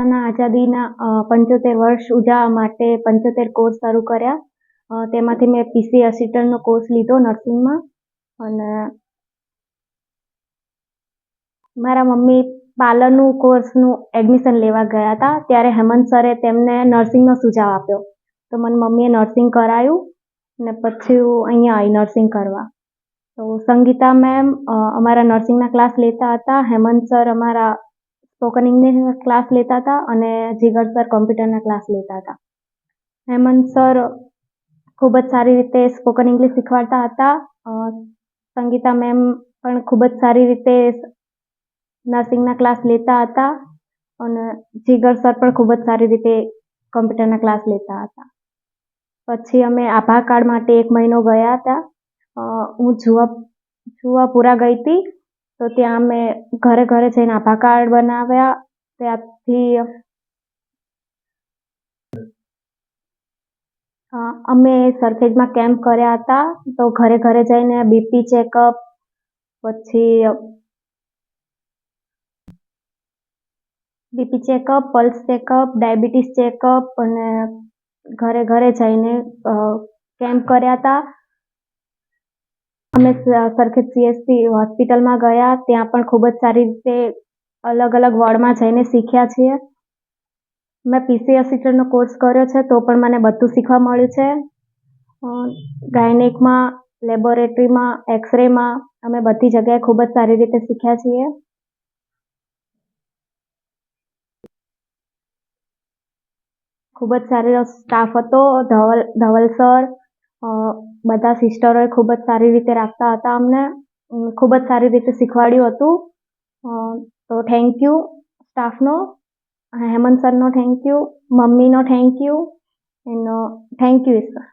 પાકિસ્તાનના આઝાદીના 75 વર્ષ ઉજવવા માટે 75 કોર્સ શરૂ કર્યા। તેમાંથી મેં પીસી અસિસ્ટન્ટનો કોર્સ લીધો નર્સિંગમાં। અને મારા મમ્મી પાર્લરનું કોર્સનું એડમિશન લેવા ગયા હતા, ત્યારે હેમંત સરે તેમને નર્સિંગનો સુઝાવ આપ્યો, તો મને મમ્મીએ નર્સિંગ કરાવ્યું ને પછી હું અહીંયા આવી નર્સિંગ કરવા। તો સંગીતા મેમ અમારા નર્સિંગના ક્લાસ લેતા હતા, હેમંત સર અમારા સ્પોકન ઇંગ્લિશના ક્લાસ લેતા હતા અને જીગર સર કોમ્પ્યુટરના ક્લાસ લેતા હતા। હેમંત સર ખૂબ જ સારી રીતે સ્પોકન ઇંગ્લિશ શીખવાડતા હતા। સંગીતા મેમ પણ ખૂબ જ સારી રીતે નર્સિંગના ક્લાસ લેતા હતા અને જીગર સર પણ ખૂબ જ સારી રીતે કોમ્પ્યુટરના ક્લાસ લેતા હતા। પછી અમે આભા કાર્ડ માટે 1 મહિનો ગયા હતા। હું જુવાપુરા ગઈ હતી, તો ત્યાં અમે ઘરે ઘરે જઈને આભા કાર્ડ બનાવ્યા। ત્યાંથી અમે સરખેજમાં કેમ્પ કર્યા હતા, તો ઘરે ઘરે જઈને BP checkup, pulse checkup, diabetes checkup અને ઘરે ઘરે જઈને કેમ્પ કર્યા હતા। અમે સરખેજ CSC હોસ્પિટલમાં ગયા, ત્યાં પણ ખૂબ જ સારી રીતે અલગ અલગ વોર્ડમાં જઈને શીખ્યા છીએ। મેં પીસી અસિસ્ટન્ટનો કોર્સ કર્યો છે, તો પણ મને બધું શીખવા મળ્યું છે। ગાયનેકમાં, લેબોરેટરીમાં, એક્સરેમાં અમે બધી જગ્યાએ ખૂબ જ સારી રીતે શીખ્યા છીએ। ખૂબ જ સારો સ્ટાફ હતો, ધવલ સર, બધા સિસ્ટરોએ ખૂબ જ સારી રીતે રાખતા હતા અમને, ખૂબ જ સારી રીતે શીખવાડ્યું હતું। તો થેન્ક યુ સ્ટાફનો, હેમંત સરનો થેન્ક યુ, મમ્મીનો thank you and thank you sir.